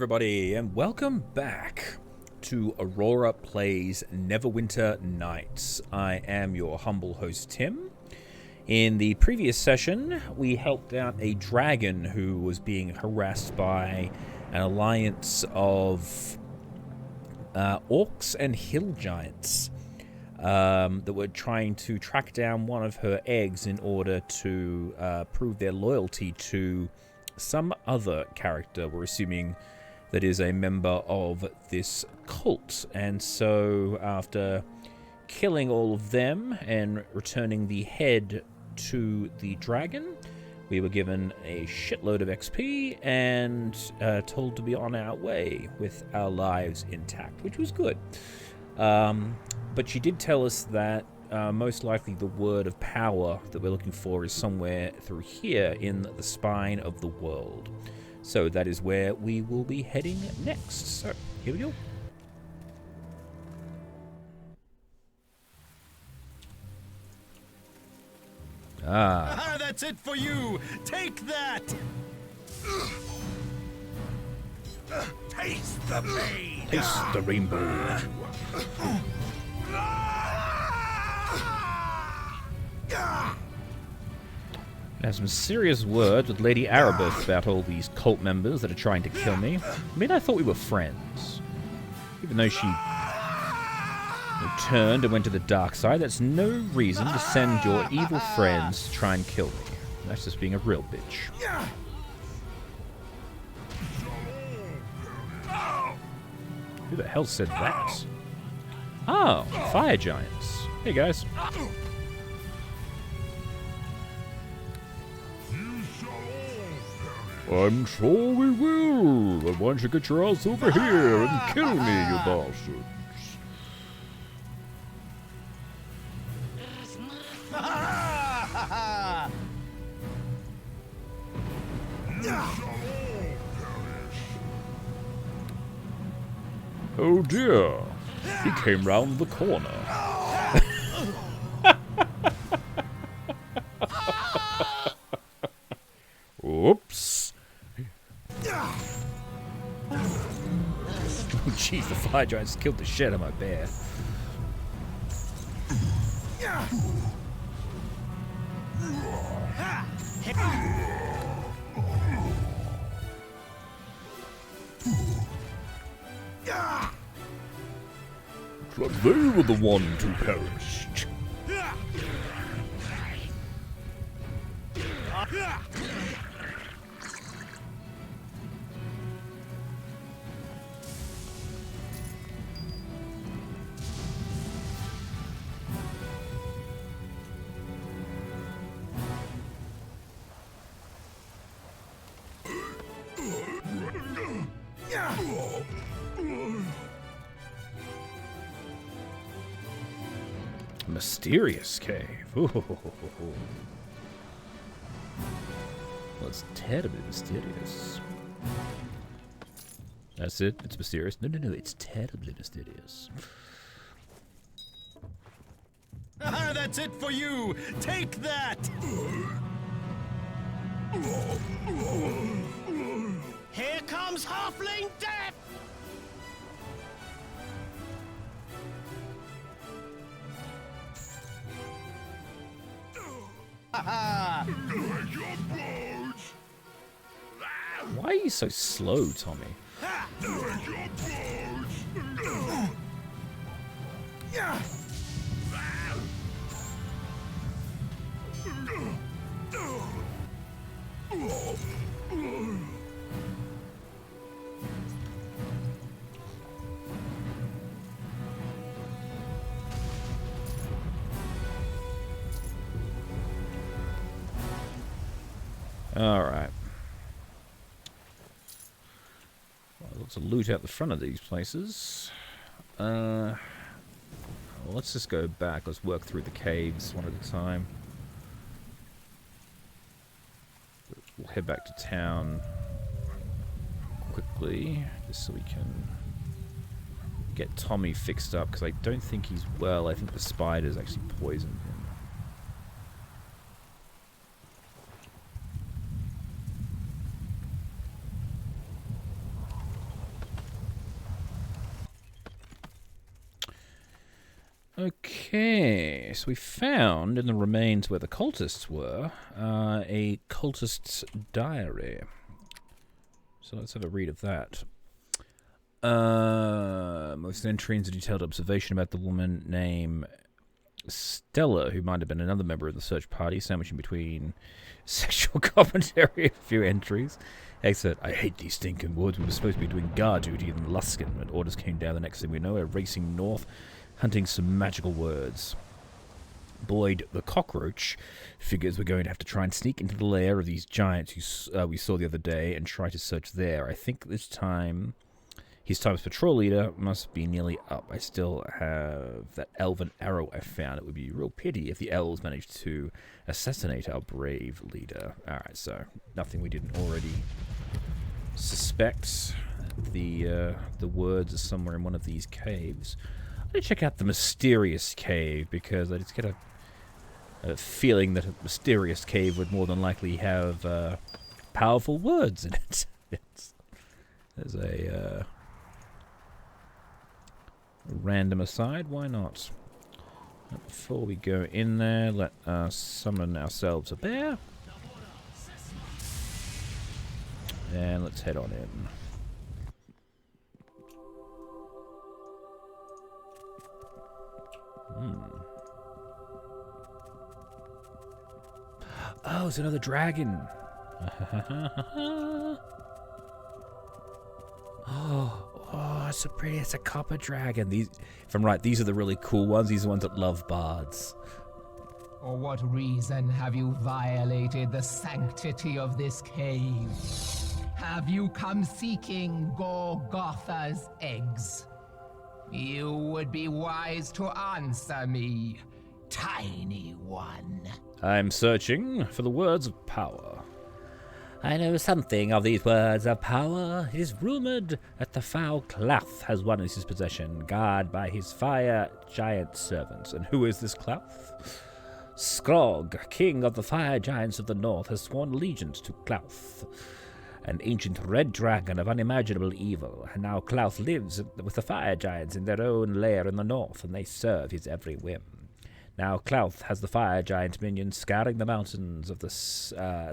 everybody, and welcome back to Aurora Plays Neverwinter Nights. I am your humble host, Tim. In the previous session, we helped out a dragon who was being harassed by an alliance of orcs and hill giants that were trying to track down one of her eggs in order to prove their loyalty to some other character. We're assuming that is a member of this cult. And so after killing all of them and returning the head to the dragon, we were given a shitload of XP and told to be on our way with our lives intact, which was good. But she did tell us that most likely the word of power that we're looking for is somewhere through here in the spine of the world. So that is where we will be heading next. So here we go. Ah, that's it for you. Take that. Taste the pain. Taste the rainbow. I have some serious words with Lady Arabeth about all these cult members that are trying to kill me. I mean, I thought we were friends. Even though she turned and went to the dark side, that's no reason to send your evil friends to try and kill me. That's just being a real bitch. Who the hell said that? Oh, fire giants. Hey, guys. I'm sure we will. But why don't you get your ass over here and kill me, you bastards? Oh dear, he came round the corner. Oops. Oh jeez, the fire giants killed the shit out of my bear. Looks like they were the ones who perished. Mysterious cave. Ooh. Well, it's terribly mysterious. That's it? It's mysterious? No, it's terribly mysterious. Ah, that's it for you. Take that. Here comes Halfling Death. Why are you so slow, Tommy? Alright. Well, lots of loot out the front of these places. Well, let's just go back. Let's work through the caves one at a time. We'll head back to town quickly, just so we can get Tommy fixed up, because I don't think he's well. I think the spiders actually poisoned him. Okay, so we found in the remains where the cultists were a cultist's diary. So let's have a read of that. Most entries a detailed observation about the woman named Stella, who might have been another member of the search party, sandwiching between sexual commentary and a few entries. Exit, I hate these stinking woods. We were supposed to be doing guard duty in Luskin, but orders came down. The next thing we know, we're racing north, hunting some magical words. Boyd the cockroach figures we're going to have to try and sneak into the lair of these giants who we saw the other day and try to search there. I think this time his time as patrol leader must be nearly up. I still have that elven arrow I found. It would be a real pity if the elves managed to assassinate our brave leader. Alright, so nothing we didn't already suspect. The words are somewhere in one of these caves. I'm going to check out the mysterious cave because I just get a feeling that a mysterious cave would more than likely have powerful words in it. There's a random aside, why not? Before we go in there, let us summon ourselves a bear. And let's head on in. Oh, it's another dragon. Oh, it's so pretty. It's a copper dragon. These, if I'm right, these are the really cool ones. These are the ones that love bards. For what reason have you violated the sanctity of this cave? Have you come seeking Gorgotha's eggs? You would be wise to answer me, tiny one. I'm searching for the words of power. I know something of these words of power. It is rumored that the foul Clouth has one in his possession, guarded by his fire giant servants. And who is this Clouth? Skrog, king of the fire giants of the north, has sworn allegiance to Clouth, an ancient red dragon of unimaginable evil. And now Clouth lives with the fire giants in their own lair in the north, and they serve his every whim. Now Clouth has the fire giant minions scouring the mountains of the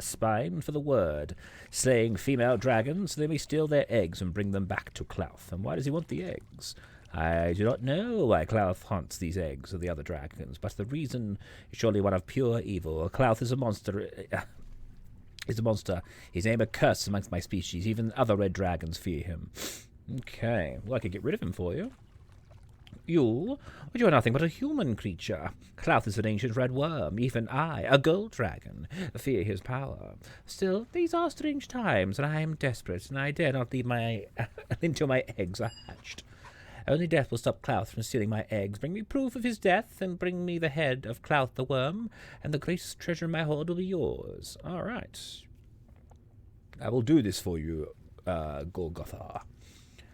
spine for the word, slaying female dragons so they may steal their eggs and bring them back to Clouth. And why does he want the eggs? I do not know why Clouth hunts these eggs of the other dragons, but the reason is surely one of pure evil. Clouth is a monster. His name a curse amongst my species. Even other red dragons fear him. Okay, well, I could get rid of him for you. You are nothing but a human creature. Clouth is an ancient red worm. Even I, a gold dragon, fear his power. Still, these are strange times, and I am desperate, and I dare not leave until my eggs are hatched. Only death will stop Clouth from stealing my eggs. Bring me proof of his death, and bring me the head of Clouth the worm, and the greatest treasure in my hoard will be yours. All right. I will do this for you, Golgotha.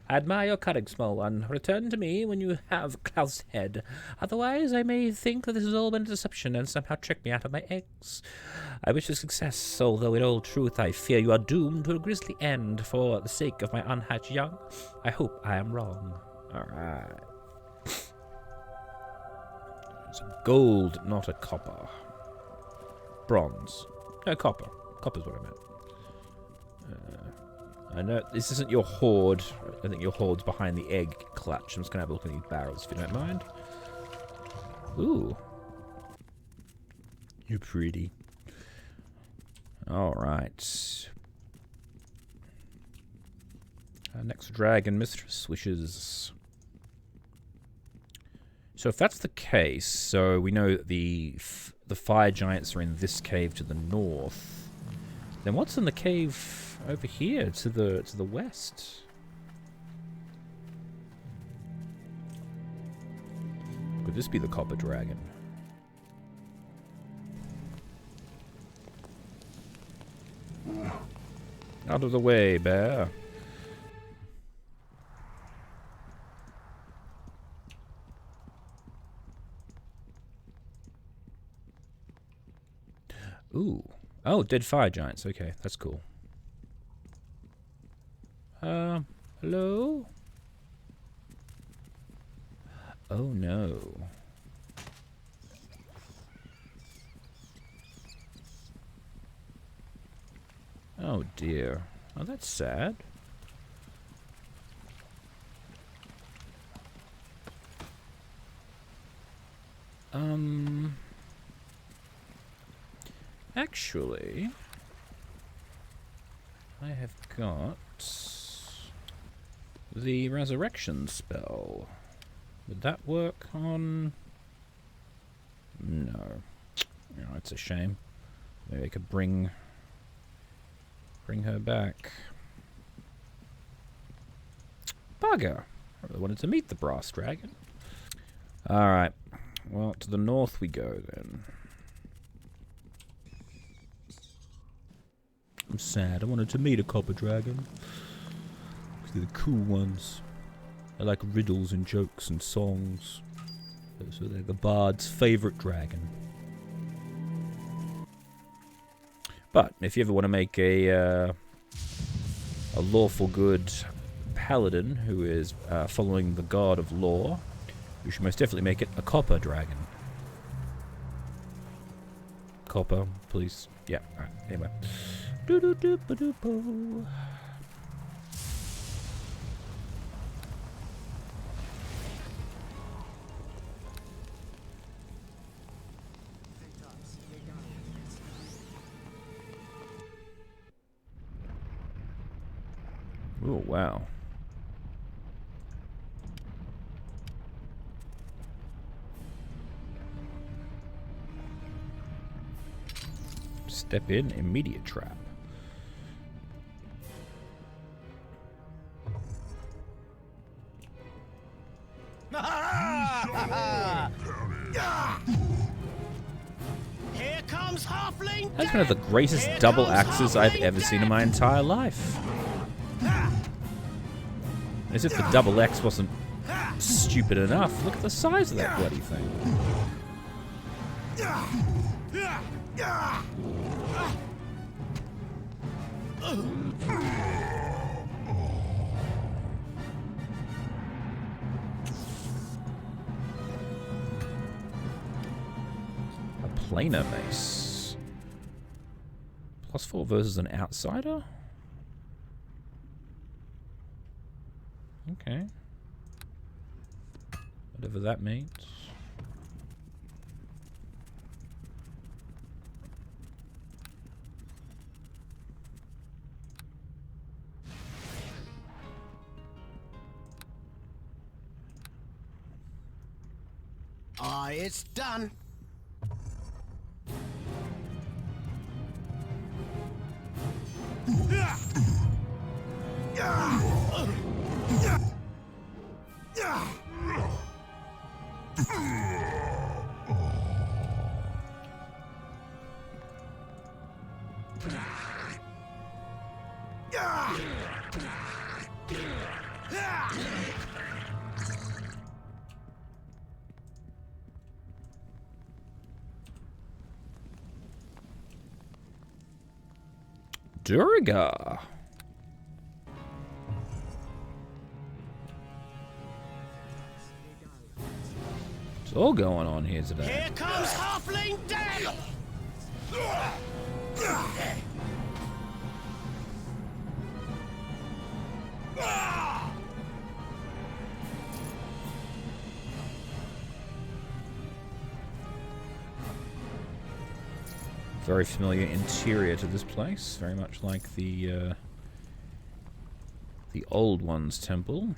I admire your courage, small one. Return to me when you have Clouth's head. Otherwise, I may think that this has all been a deception and somehow trick me out of my eggs. I wish you success, although in all truth I fear you are doomed to a grisly end for the sake of my unhatched young. I hope I am wrong. All right. It's a gold, not a copper. Bronze. No, copper. Copper's what I meant. I know this isn't your hoard. I think your hoard's behind the egg clutch. I'm just going to have a look at these barrels, if you don't mind. Ooh. You're pretty. Alright. Our next dragon mistress wishes. So if that's the case, so we know that the fire giants are in this cave to the north. Then what's in the cave over here to the west? Could this be the copper dragon? Out of the way, bear. Ooh. Oh, dead fire giants. Okay, that's cool. Hello? Oh no. Oh dear. Oh, that's sad. Actually, I have got the resurrection spell. Would that work on... No. No, it's a shame. Maybe I could bring her back. Bugger! I really wanted to meet the brass dragon. Alright. Well, to the north we go then. I'm sad. I wanted to meet a copper dragon. They're the cool ones. I like riddles and jokes and songs. So they're the bard's favourite dragon. But if you ever want to make a lawful good paladin who is following the god of law, you should most definitely make it a copper dragon. Copper, please. Yeah, alright, anyway. Doo-doo-doo-ba-doo-bo. Oh, wow. Step in, immediate trap. Here comes halfling. That's one of the greatest double axes I've ever seen in my entire life. As if the double X wasn't stupid enough. Look at the size of that bloody thing. A planar mace. +4 versus an outsider? Okay. Whatever that means. It's done. Durga. It's all going on here today. Here comes halfling death. Very familiar interior to this place, very much like the Old One's temple.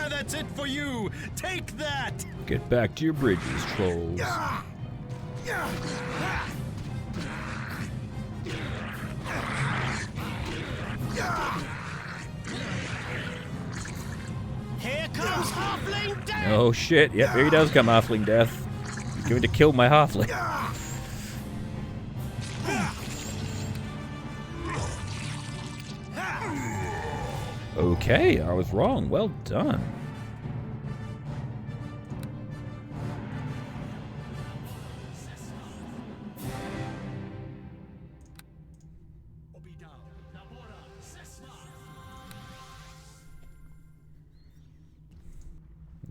That's it for you. Take that. Get back to your bridges, trolls. Here comes halfling death. Oh shit, yep, here he does come, halfling death. Going to kill my halfling. Okay, I was wrong. Well done.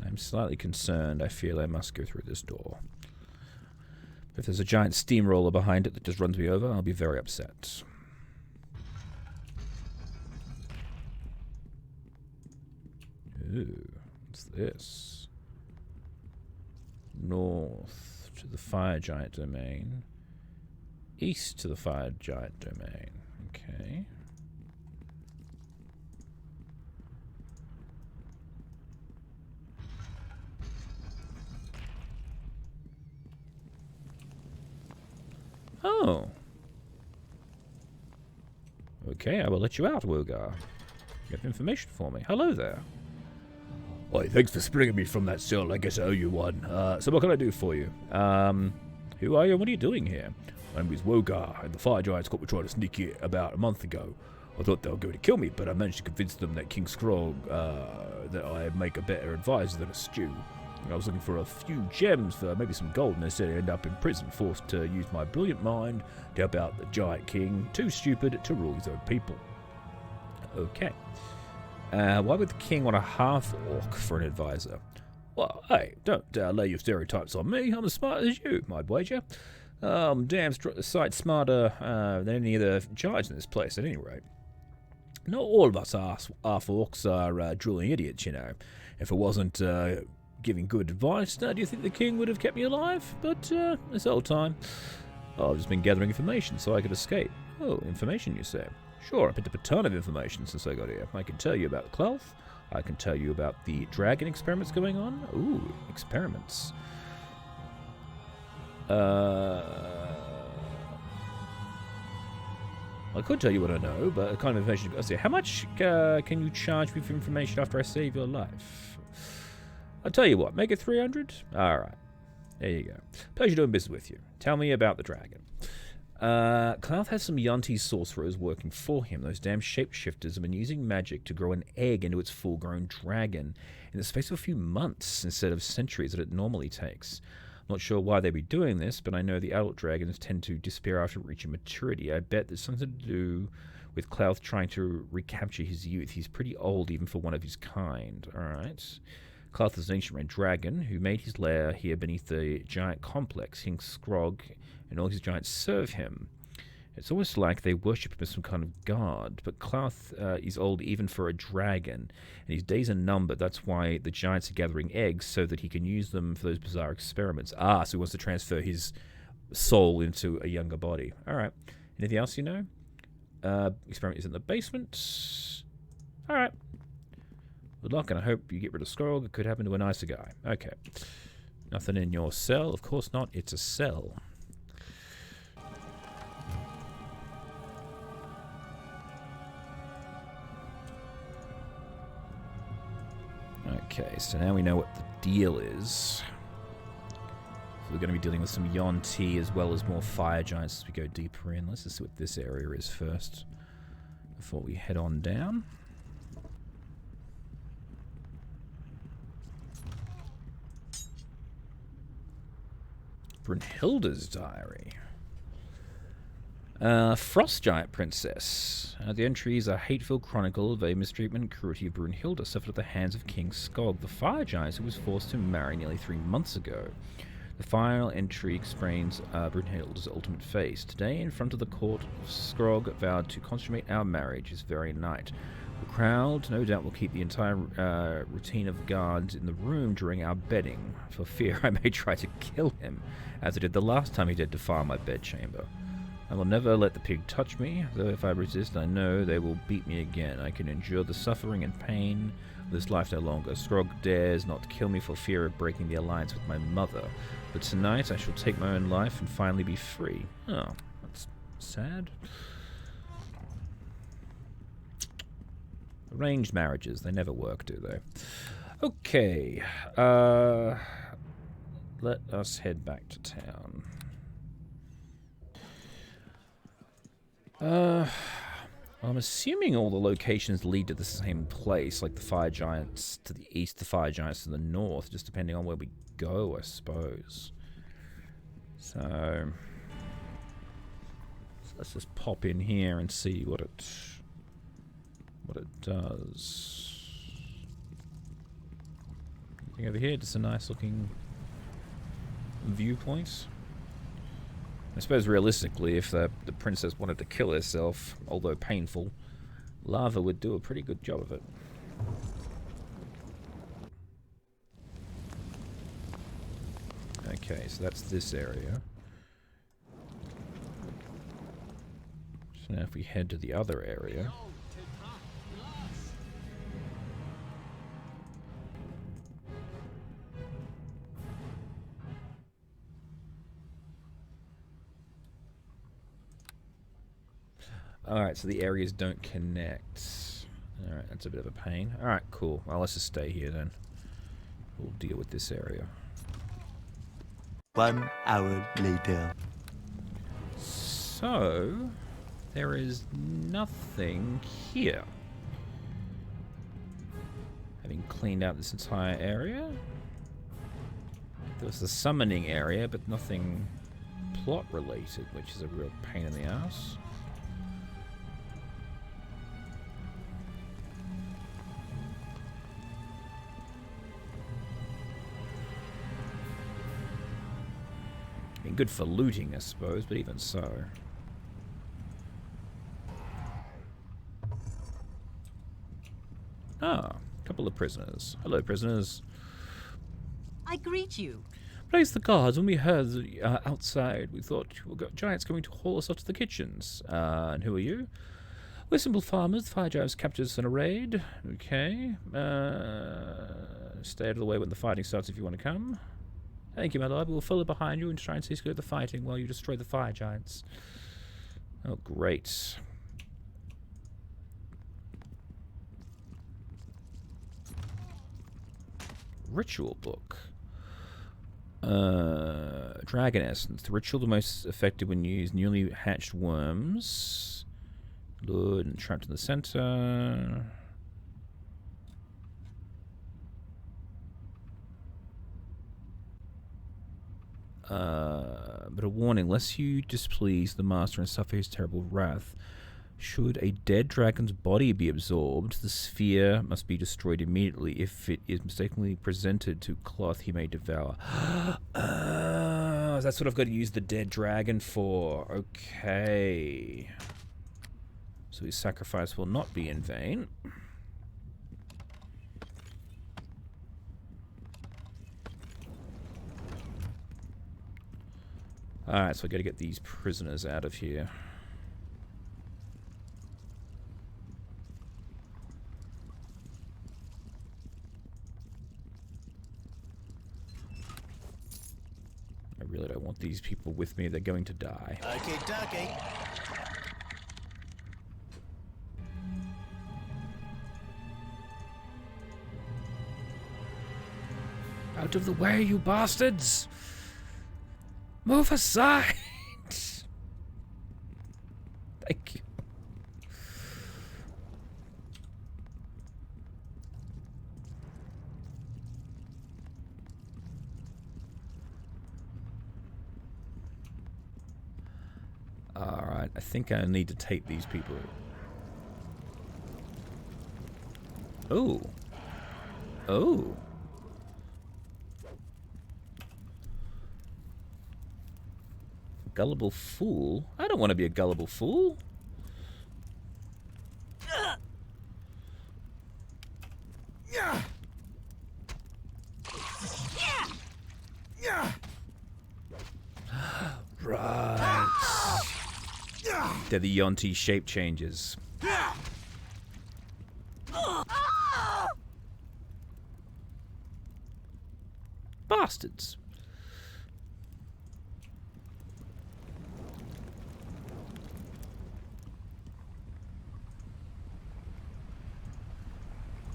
I'm slightly concerned. I feel I must go through this door. If there's a giant steamroller behind it that just runs me over, I'll be very upset. Ooh, what's this? North to the fire giant domain. East to the fire giant domain. Okay. Oh. Okay, I will let you out, Wogar. You have information for me. Hello there. Why, thanks for springing me from that cell. I guess I owe you one. So what can I do for you? Who are you and what are you doing here? My name is Wogar, and the fire giants got me trying to sneak here about a month ago. I thought they were going to kill me, but I managed to convince them that King Scrog, that I make a better advisor than a stew. I was looking for a few gems for maybe some gold, and instead I ended up in prison, forced to use my brilliant mind to help out the giant king, too stupid to rule his own people. Okay. Why would the king want a half-orc for an advisor? Well, hey, don't lay your stereotypes on me. I'm as smart as you, my wager. Damn sight smarter than any of the giants in this place, at any rate. Not all of us half-orcs are drooling idiots, you know. If it wasn't giving good advice, do you think the king would have kept me alive? But this whole time, I've just been gathering information so I could escape. Oh, information, you say? Sure, I picked up a ton of information since I got here. I can tell you about Cloth. I can tell you about the dragon experiments going on. Ooh, experiments. I could tell you what I know, but the kind of information you've got to say. How much can you charge me for information after I save your life? I'll tell you what, make it 300? Alright. There you go. Pleasure doing business with you. Tell me about the dragon. Cloud has some Yuan-Ti sorcerers working for him. Those damn shapeshifters have been using magic to grow an egg into its full-grown dragon in the space of a few months instead of centuries that it normally takes. I'm not sure why they'd be doing this, but I know the adult dragons tend to disappear after reaching maturity. I bet there's something to do with Cloud trying to recapture his youth. He's pretty old even for one of his kind. Alright. Cloth is an ancient red dragon who made his lair here beneath the giant complex. King Scrog and all his giants serve him. It's almost like they worship him as some kind of god, but Cloth is old even for a dragon, and his days are numbered. That's why the giants are gathering eggs, so that he can use them for those bizarre experiments. Ah, so he wants to transfer his soul into a younger body. Alright. Anything else you know? Experiment is in the basement. Alright. Good luck, and I hope you get rid of Scrog. It could happen to a nicer guy. Okay. Nothing in your cell? Of course not. It's a cell. Okay, so now we know what the deal is. So we're going to be dealing with some Yuan-Ti as well as more fire giants as we go deeper in. Let's just see what this area is first before we head on down. Brunhilde's diary. Frost Giant Princess. The entry is a hateful chronicle of a mistreatment and cruelty of Brunhilde suffered at the hands of King Skog, the fire giant who was forced to marry nearly 3 months ago. The final entry explains Brunhilde's ultimate fate. Today, in front of the court, Skog vowed to consummate our marriage this very night. The crowd, no doubt, will keep the entire routine of guards in the room during our bedding, for fear I may try to kill him, as I did the last time he dared defile my bedchamber. I will never let the pig touch me, though if I resist, I know they will beat me again. I can endure the suffering and pain of this life no longer. Skog dares not kill me for fear of breaking the alliance with my mother, but tonight I shall take my own life and finally be free. Oh, that's sad. Arranged marriages, they never work, do they? Okay. let us head back to town. I'm assuming all the locations lead to the same place, like the fire giants to the east, the fire giants to the north, just depending on where we go, I suppose. So let's just pop in here and see what it does. Anything over here? Just a nice looking viewpoint. I suppose realistically, if the princess wanted to kill herself, although painful, lava would do a pretty good job of it. Okay, so that's this area. So now if we head to the other area... Alright, so the areas don't connect. Alright, that's a bit of a pain. Alright, cool. Well, let's just stay here then. We'll deal with this area. 1 hour later. So, there is nothing here. Having cleaned out this entire area. There was the summoning area, but nothing plot related, which is a real pain in the ass. Good for looting, I suppose, but even so. Ah, a couple of prisoners. Hello, prisoners. I greet you. Place the guards. When we heard outside, we thought we got giants coming to haul us up to the kitchens. And who are you? We're simple farmers. The fire giants captured us in a raid. Okay. Stay out of the way when the fighting starts if you want to come. Thank you, my lord. We'll follow behind you and try and escape the fighting while you destroy the fire giants. Oh, great. Ritual book. Dragon essence. The ritual the most effective when used. Newly hatched worms. Lured and trapped in the center. But a warning, lest you displease the master and suffer his terrible wrath, should a dead dragon's body be absorbed, the sphere must be destroyed immediately. If it is mistakenly presented to cloth, he may devour. That's what I've got to use the dead dragon for. Okay. So his sacrifice will not be in vain. Alright, so I gotta get these prisoners out of here. I really don't want these people with me. They're going to die. Okay, ducky. Out of the way, you bastards! Move aside! Thank you. Alright, I think I need to take these people. Oh. Oh. Gullible fool? I don't want to be a gullible fool. Right. They're the Yonti shape changes. Bastards.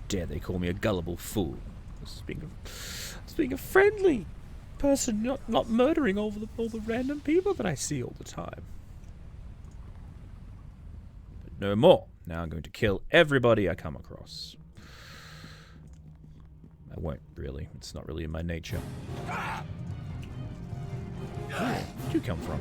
Dare they call me a gullible fool? Speaking of friendly. person not murdering all the random people that I see all the time. But no more. Now I'm going to kill everybody I come across. I won't really. It's not really in my nature. Where'd you come from?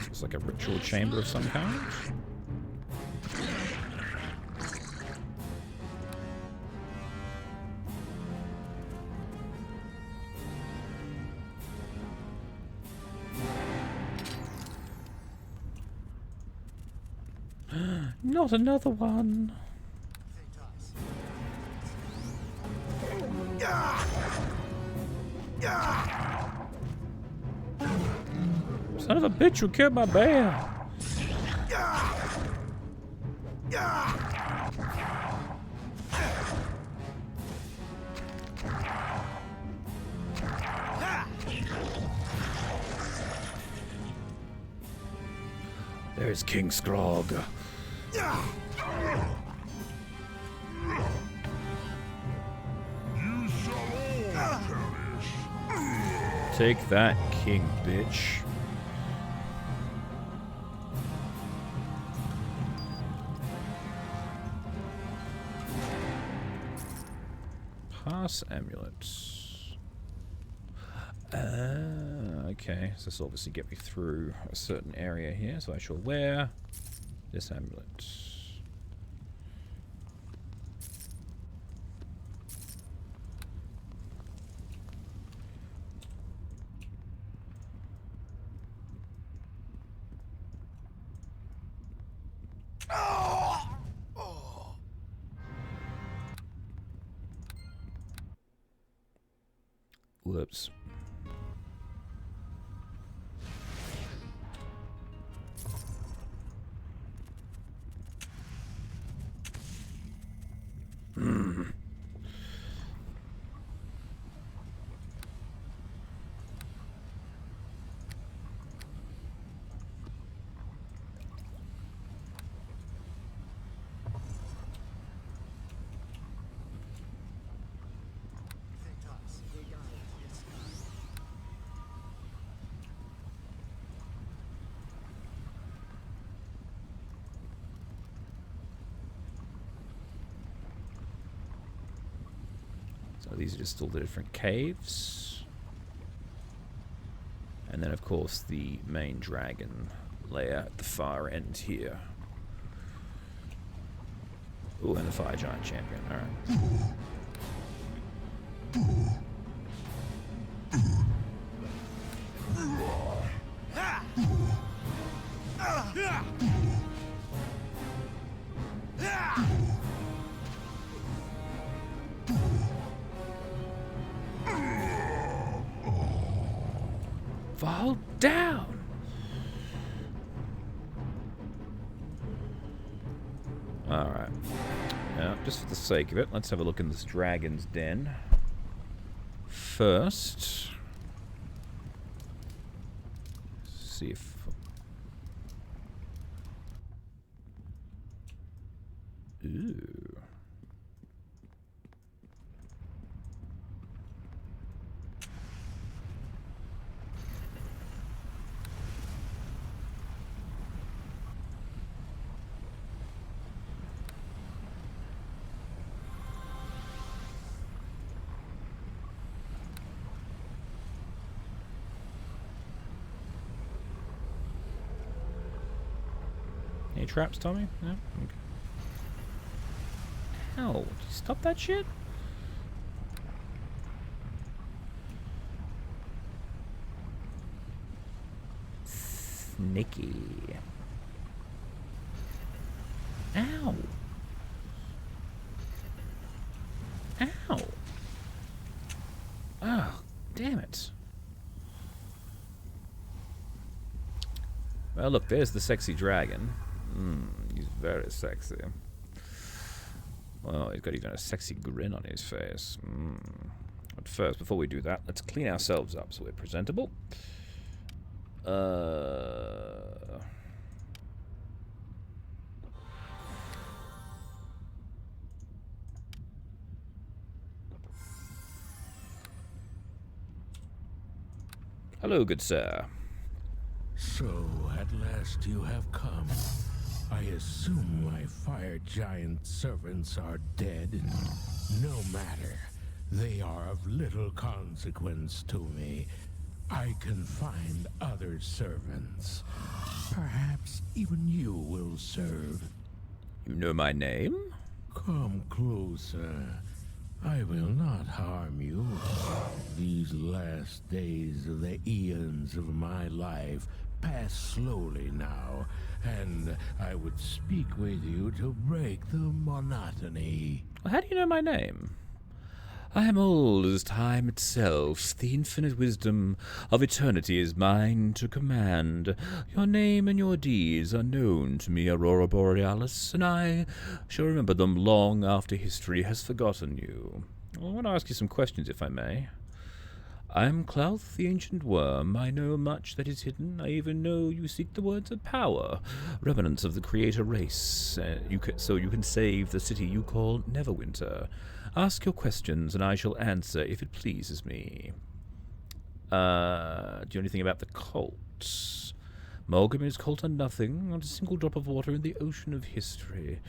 It's like a ritual chamber of some kind. Not another one. Son of a bitch, you killed my bear. There's King Scrog. Take that, king bitch. Pass amulets. Okay, so this will obviously get me through a certain area here, so I shall wear this amulet. Whoops. So these are just all the different caves. And then, of course, the main dragon lair at the far end here. Ooh, and the fire giant champion. Alright. Fall down. Alright. Now, just for the sake of it, let's have a look in this dragon's den. First, see if... Ooh. Any traps, Tommy? No? Okay. Hell, stop that shit? Sneaky. Ow. Ow. Oh, damn it. Well, look, there's the sexy dragon. He's very sexy. Well, he's got even a sexy grin on his face. But first, before we do that, let's clean ourselves up so we're presentable. Hello, good sir. So, at last you have come. I assume my fire giant servants are dead. No matter. They are of little consequence to me. I can find other servants. Perhaps even you will serve. You know my name? Come closer. I will not harm you. These last days of the eons of my life pass slowly now, and I would speak with you to break the monotony. How do you know my name? I am old as time itself. The infinite wisdom of eternity is mine to command. Your name and your deeds are known to me, Aurora Borealis, and I shall remember them long after history has forgotten you. I want to ask you some questions, if I may. I am Clouth, the ancient worm. I know much that is hidden. I even know you seek the words of power, remnants of the creator race, so you can save the city you call Neverwinter. Ask your questions, and I shall answer if it pleases me. Do you know anything about the cult? Morgrim and his cult are nothing, not a single drop of water in the ocean of history.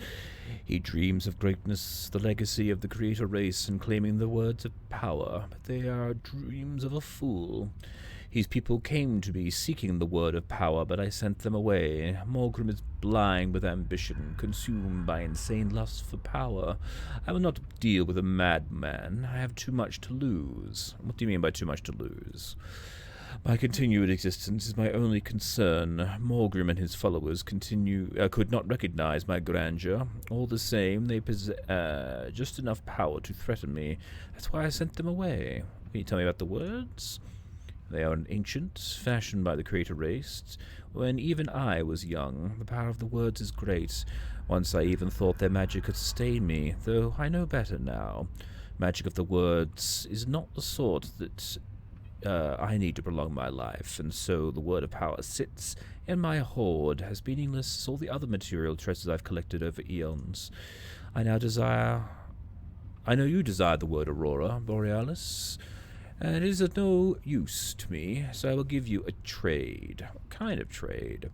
He dreams of greatness, the legacy of the creator race, and claiming the words of power, but they are dreams of a fool. His people came to me seeking the word of power, but I sent them away. Morgrim is blind with ambition, consumed by insane lust for power. I will not deal with a madman. I have too much to lose. What do you mean by too much to lose? My continued existence is my only concern. Morgrim and his followers could not recognize my grandeur. All the same, they possess just enough power to threaten me. That's why I sent them away. Can you tell me about the words? They are an ancient, fashioned by the creator race. When even I was young, the power of the words is great. Once I even thought their magic could sustain me, though I know better now. Magic of the words is not the sort that I need to prolong my life, and so the word of power sits in my hoard, as meaningless as all the other material treasures I've collected over eons. I know you desire the word Aurora Borealis, and it is of no use to me, so I will give you a trade. What kind of trade?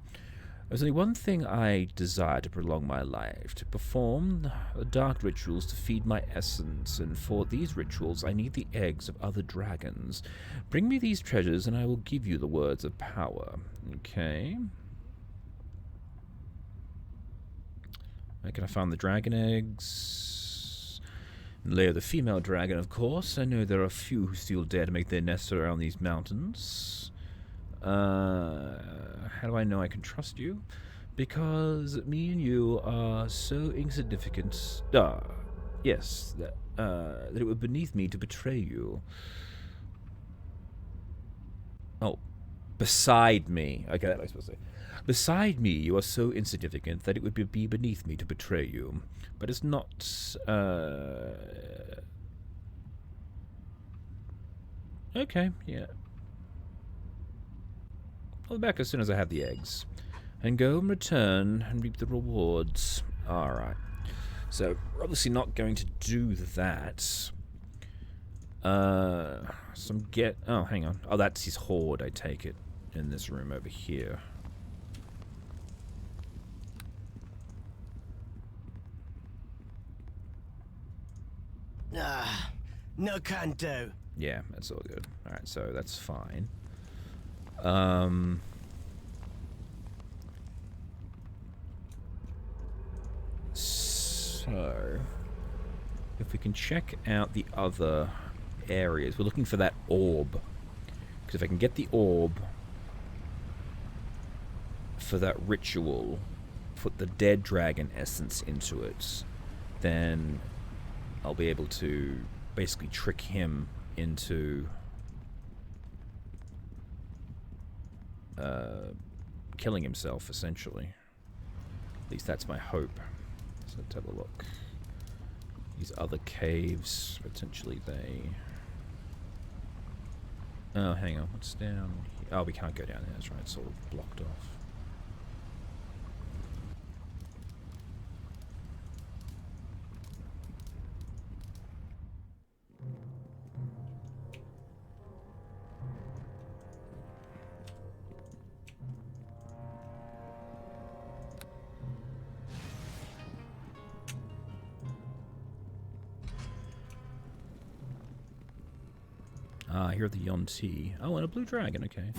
There's only one thing I desire to prolong my life, to perform dark rituals to feed my essence, and for these rituals I need the eggs of other dragons. Bring me these treasures and I will give you the words of power. Okay. Where can I find the dragon eggs? Lair the female dragon, of course. I know there are a few who still dare to make their nests around these mountains. How do I know I can trust you? Because me and you are so insignificant. Yes, that it would be beneath me to betray you. Oh, beside me. Okay, that was supposed to say. Beside me, you are so insignificant that it would be beneath me to betray you. But it's not. Okay, yeah. I'll be back as soon as I have the eggs. And go and return and reap the rewards. Alright. So, we're obviously not going to do that. Oh, hang on. Oh, that's his hoard, I take it. In this room over here. No can do. Yeah, that's all good. Alright, so that's fine. So, if we can check out the other areas, we're looking for that orb. Because if I can get the orb for that ritual, put the dead dragon essence into it, then I'll be able to basically trick him into killing himself, essentially. At least that's my hope. So let's have a look. These other caves, potentially they... Oh, hang on, what's down here? Oh, we can't go down there, that's right, it's all blocked off. Ah, here are the Yonti. Oh, and a blue dragon, okay.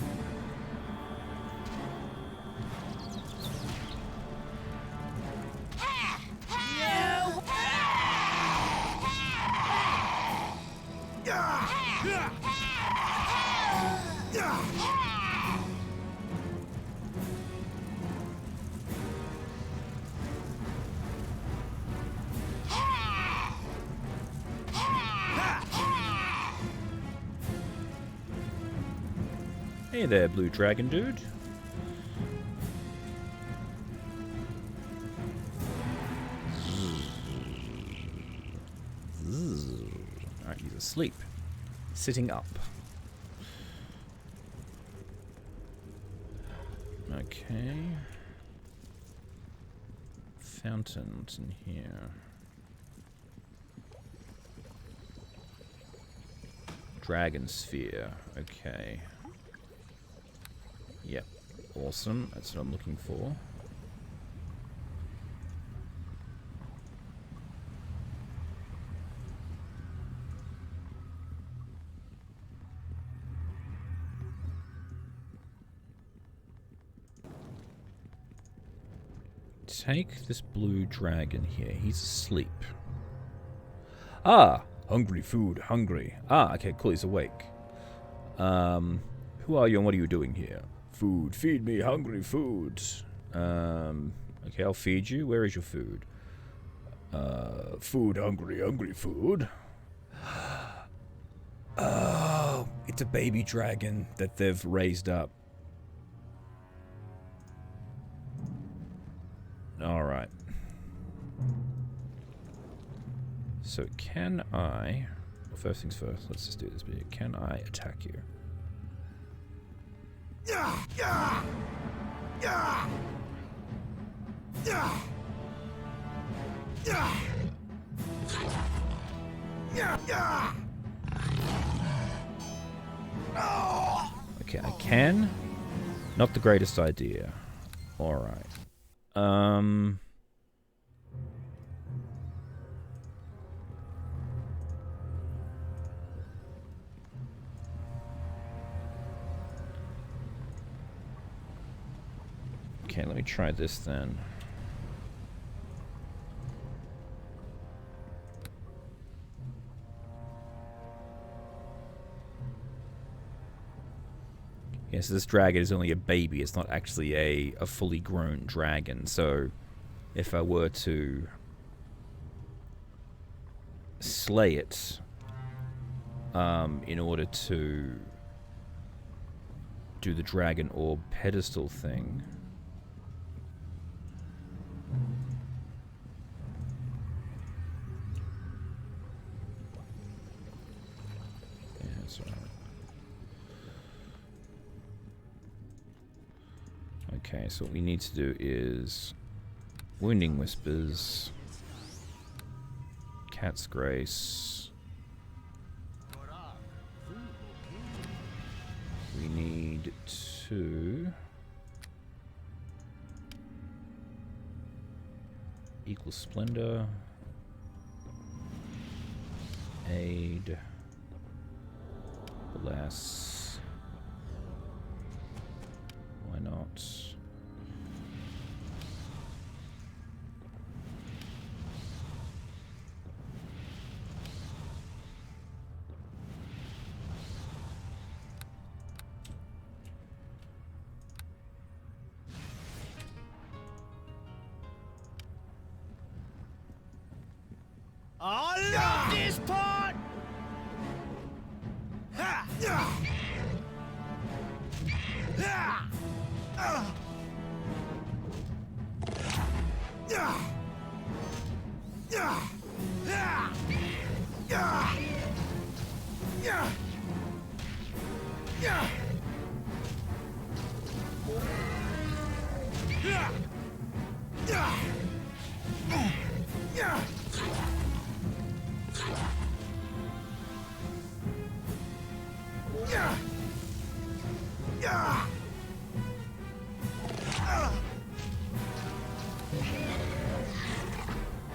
Hey there, blue dragon dude. Alright, he's asleep. Sitting up. Okay. Fountains in here. Dragon sphere. Okay. Yep. Awesome. That's what I'm looking for. Take this blue dragon here. He's asleep. Ah! Hungry food, hungry. Ah, okay, cool, he's awake. Who are you and what are you doing here? Food, feed me, hungry food. Okay, I'll feed you. Where is your food? Food, hungry, hungry food. Oh, it's a baby dragon that they've raised up. Alright. So can I... Well, first things first, let's just do this bit. Can I attack you? Okay, I can. Not the greatest idea. Alright. Okay, let me try this then. Yes, this dragon is only a baby. It's not actually a fully grown dragon. So, if I were to slay it, in order to do the dragon orb pedestal thing, yeah, that's right. Okay, so what we need to do is Wounding Whispers, Cat's Grace. We need to Equal Splendor, Aid, Bless. Why not?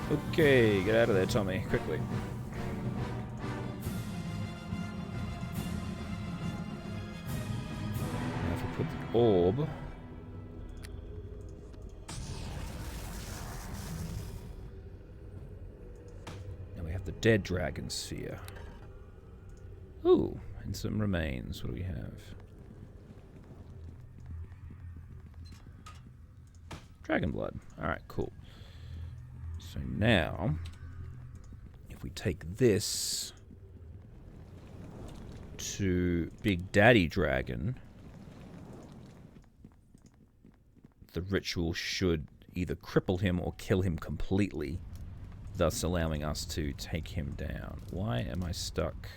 Okay, get out of there, Tommy, quickly. Now if we put the orb... Now we have the dead dragon sphere. Ooh, and some remains. What do we have? Dragon blood. Alright, cool. So now, if we take this to Big Daddy Dragon, the ritual should either cripple him or kill him completely, thus allowing us to take him down. Why am I stuck?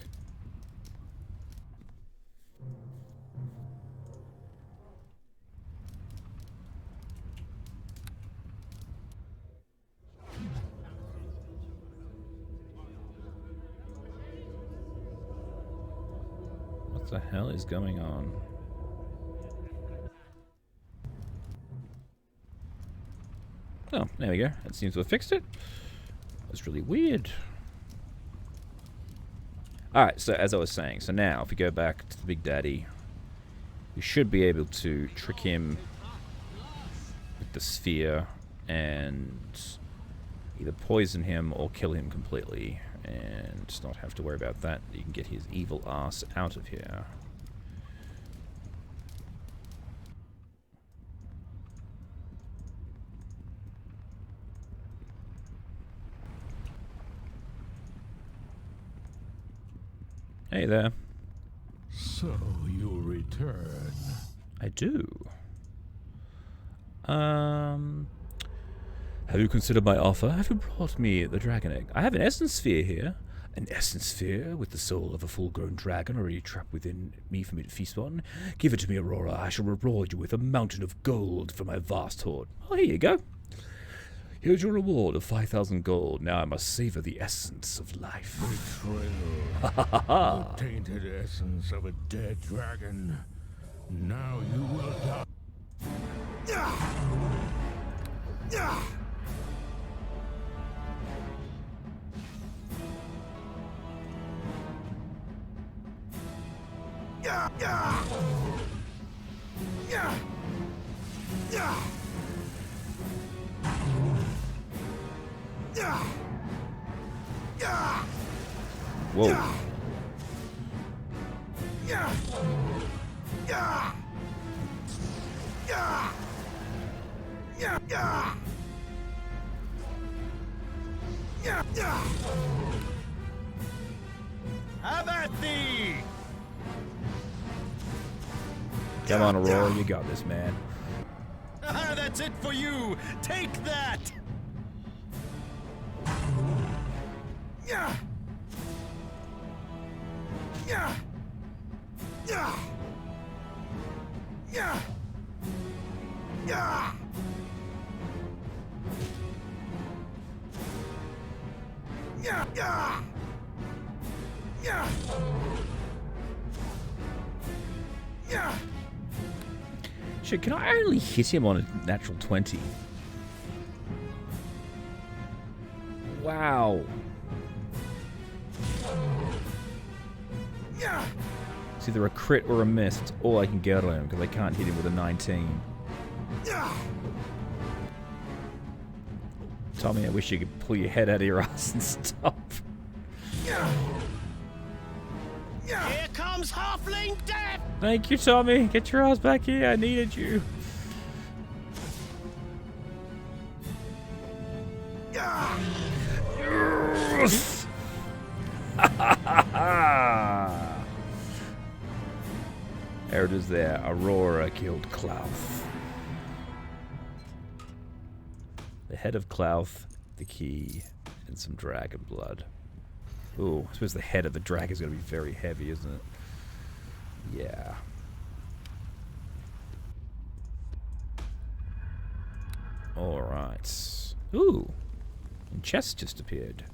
What the hell is going on? Oh, there we go. That seems to have fixed it. That's really weird. Alright, so as I was saying, so now if we go back to the Big Daddy, we should be able to trick him with the sphere and either poison him or kill him completely and just not have to worry about that. You can get his evil ass out of here. Hey there. So you return. I do. Have you considered my offer? Have you brought me the dragon egg? I have an essence sphere here. An essence sphere with the soul of a full-grown dragon already trapped within me for me to feast on. Give it to me, Aurora. I shall reward you with a mountain of gold for my vast hoard. Oh, here you go. Here's your reward of 5,000 gold. Now I must savor the essence of life. Betrayal. The tainted essence of a dead dragon. Now you will die. Whoa. Have at thee! Come on, Aurora, you got this, man. Ah, that's it for you! Take that! Yeah! Yeah! Yeah! Yeah! Yeah! Yeah! Yeah! Yeah! Yeah! Shit, can I only hit him on a natural 20? Wow. Yeah! It's either a crit or a miss. It's all I can get on him because I can't hit him with a 19. Yeah! Tommy, I wish you could pull your head out of your ass and stop. Yeah! Yeah! Here comes Halfling Death! Thank you, Tommy. Get your ass back here. I needed you. Yeah! Yes! There it is there. Aurora killed Klauth. The head of Klauth, the key, and some dragon blood. Ooh, I suppose the head of the dragon is going to be very heavy, isn't it? Yeah. Alright. Ooh. And chest just appeared.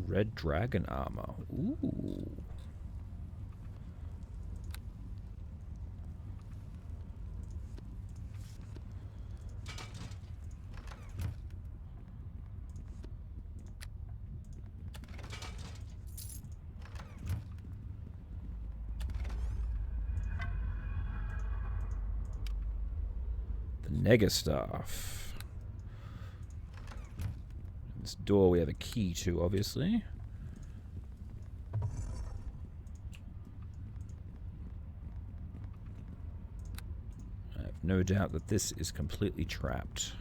Red dragon armor. Ooh. The Negastaff. This door we have a key to, obviously. I have no doubt that this is completely trapped.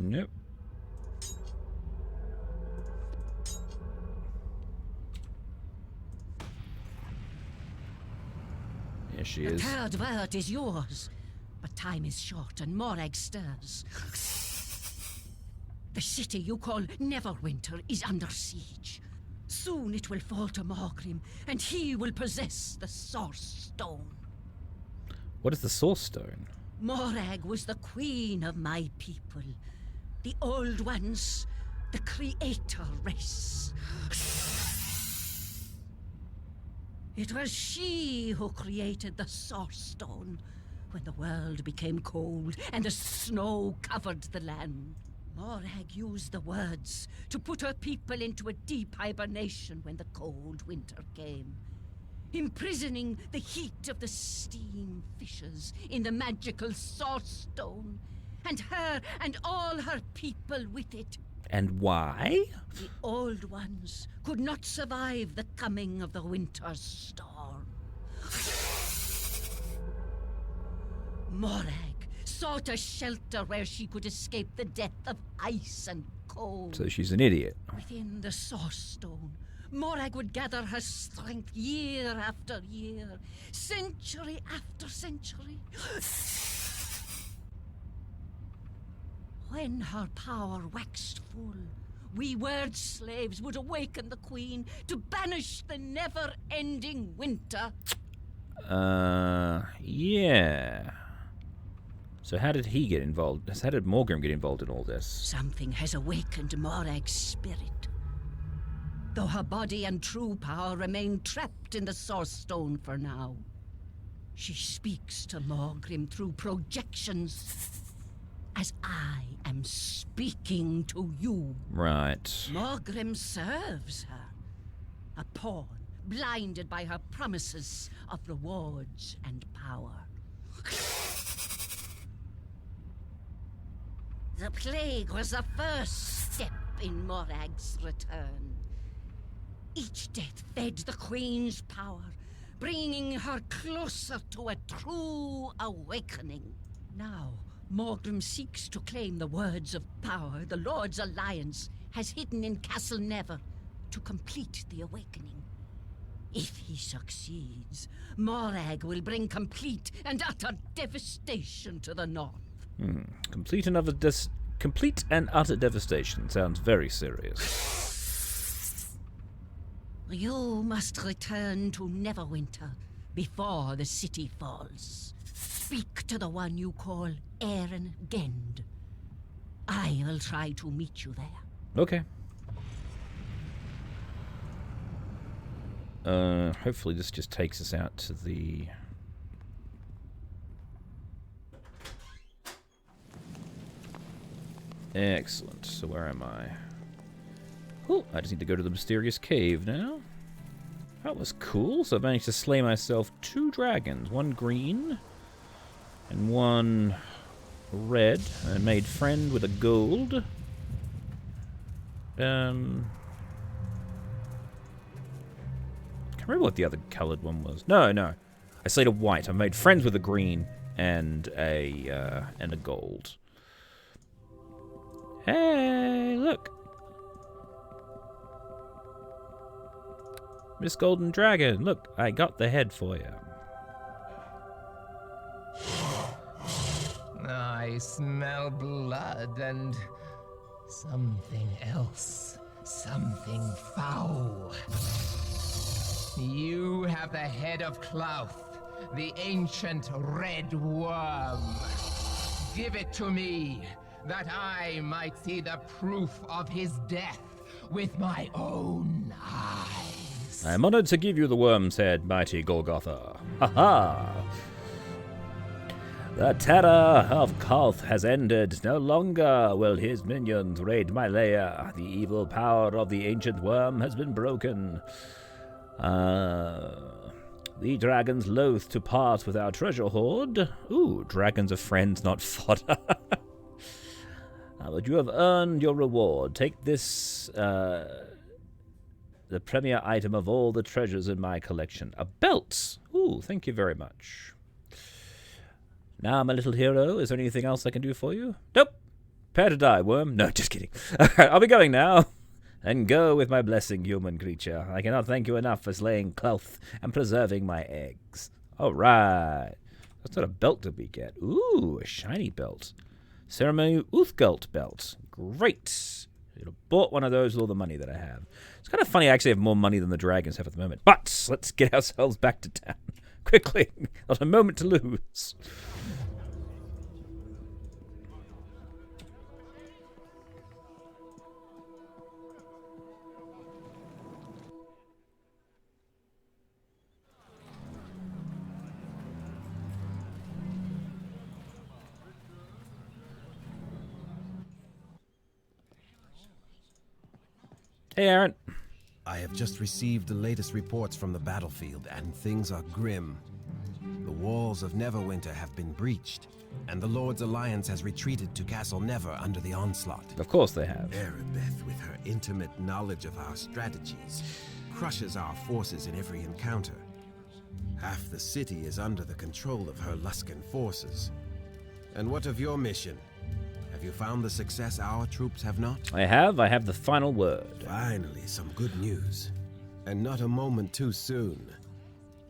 Nope. There she is. The third word is yours. But time is short and Morag stirs. The city you call Neverwinter is under siege. Soon it will fall to Morgrim, and he will possess the Source Stone. What is the Source Stone? Morag was the queen of my people. The old ones, the creator race. It was she who created the Source Stone when the world became cold and the snow covered the land. Morag used the words to put her people into a deep hibernation when the cold winter came, imprisoning the heat of the steam fissures in the magical Source Stone, and her and all her people with it. And why? The old ones could not survive the coming of the winter storm. Morag sought a shelter where she could escape the death of ice and cold. So she's an idiot. Within the Source Stone, Morag would gather her strength year after year, century after century. When her power waxed full, we word slaves would awaken the queen to banish the never-ending winter. Yeah. So how did he get involved? How did Morgrim get involved in all this? Something has awakened Morag's spirit. Though her body and true power remain trapped in the Source Stone for now, she speaks to Morgrim through projections, as I am speaking to you. Right. Morgrim serves her, a pawn blinded by her promises of rewards and power. The plague was the first step in Morag's return. Each death fed the Queen's power, bringing her closer to a true awakening. Now, Morgrim seeks to claim the words of power the Lord's Alliance has hidden in Castle Never to complete the awakening. If he succeeds, Morag will bring complete and utter devastation to the north. Complete and utter devastation. Sounds very serious. You must return to Neverwinter before the city falls. Speak to the one you call Aaron Gend. I will try to meet you there. Okay. Hopefully this just takes us out to the... Excellent. So where am I? Oh, I just need to go to the mysterious cave now. That was cool. So I managed to slay myself 2 dragons. One green and one red. I made friend with a gold. Can't remember what the other coloured one was. No. I slayed a white. I made friends with a green and a gold. Hey, look. Miss Golden Dragon, look, I got the head for you. I smell blood and something else. Something foul. You have the head of Clouth, the ancient red worm. Give it to me, that I might see the proof of his death with my own eyes. I am honored to give you the worm's head, mighty Golgotha. Ha ha! The terror of Koth has ended. No longer will his minions raid my lair. The evil power of the ancient worm has been broken. The dragons loath to part with our treasure hoard. Ooh, dragons are friends, not fodder. But you have earned your reward. Take this, the premier item of all the treasures in my collection. A belt! Ooh, thank you very much. Now, my little hero, is there anything else I can do for you? Nope. Prepare to die, worm. No, just kidding. Alright, I'll be going now. And go with my blessing, human creature. I cannot thank you enough for slaying Clouth and preserving my eggs. Alright. What sort of belt did we get? Ooh, a shiny belt. Ceremony Uthgult belt. Great. I'd have bought one of those with all the money that I have. It's kind of funny I actually have more money than the dragons have at the moment. But let's get ourselves back to town. Quickly. Not a moment to lose. Hey, Aaron. I have just received the latest reports from the battlefield, and things are grim. The walls of Neverwinter have been breached, and the Lord's Alliance has retreated to Castle Never under the onslaught. Of course they have. Erebeth, with her intimate knowledge of our strategies, crushes our forces in every encounter. Half the city is under the control of her Luskan forces. And what of your mission? Have you found the success our troops have not? I have the final word. Finally, some good news. And not a moment too soon.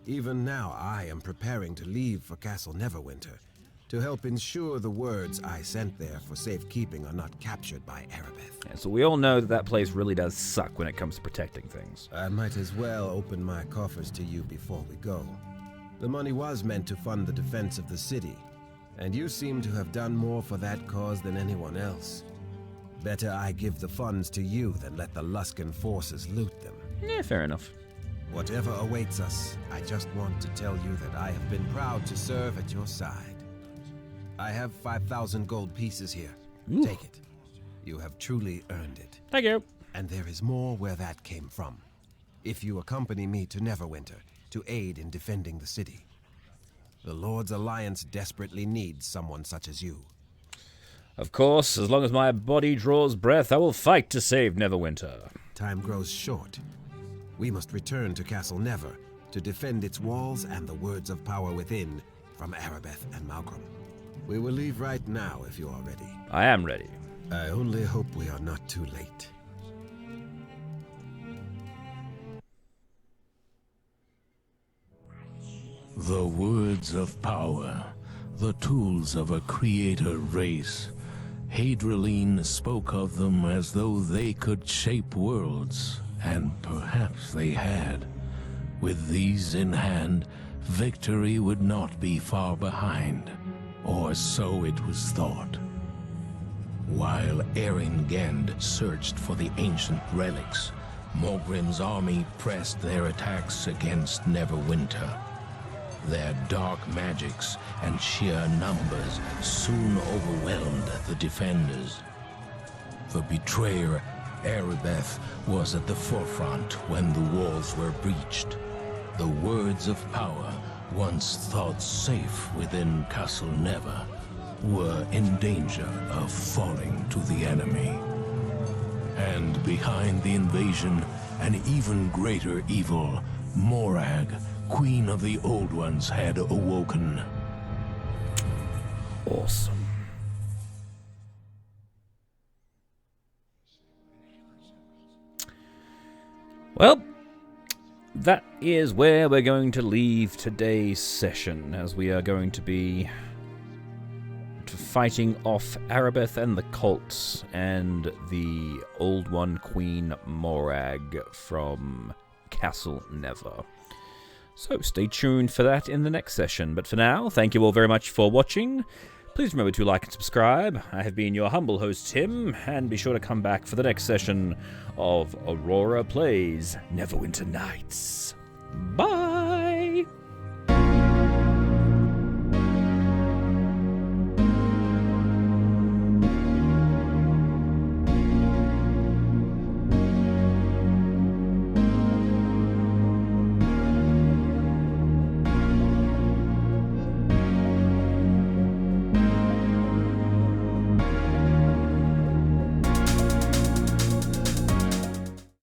Even now, I am preparing to leave for Castle Neverwinter to help ensure the words I sent there for safekeeping are not captured by Erebeth. Yeah, so we all know that place really does suck when it comes to protecting things. I might as well open my coffers to you before we go. The money was meant to fund the defense of the city, and you seem to have done more for that cause than anyone else. Better I give the funds to you than let the Luskan forces loot them. Yeah, fair enough. Whatever awaits us, I just want to tell you that I have been proud to serve at your side. I have 5,000 gold pieces here. Ooh. Take it. You have truly earned it. Thank you. And there is more where that came from. If you accompany me to Neverwinter to aid in defending the city. The Lord's Alliance desperately needs someone such as you. Of course, as long as my body draws breath, I will fight to save Neverwinter. Time grows short. We must return to Castle Never to defend its walls and the words of power within from Erebeth and Malcolm. We will leave right now if you are ready. I am ready. I only hope we are not too late. The words of power, the tools of a creator race. Hadrian spoke of them as though they could shape worlds, and perhaps they had. With these in hand, victory would not be far behind, or so it was thought. While Eringend searched for the ancient relics, Morgrim's army pressed their attacks against Neverwinter. Their dark magics and sheer numbers soon overwhelmed the defenders. The betrayer, Erebeth, was at the forefront when the walls were breached. The words of power, once thought safe within Castle Never, were in danger of falling to the enemy. And behind the invasion, an even greater evil, Morag, Queen of the Old Ones, had awoken. Awesome. Well, that is where we're going to leave today's session, as we are going to be fighting off Arabeth and the cults and the Old One Queen Morag from Castle Never. So stay tuned for that in the next session. But for now, thank you all very much for watching. Please remember to like and subscribe. I have been your humble host, Tim, and be sure to come back for the next session of Aurora Plays Neverwinter Nights. Bye!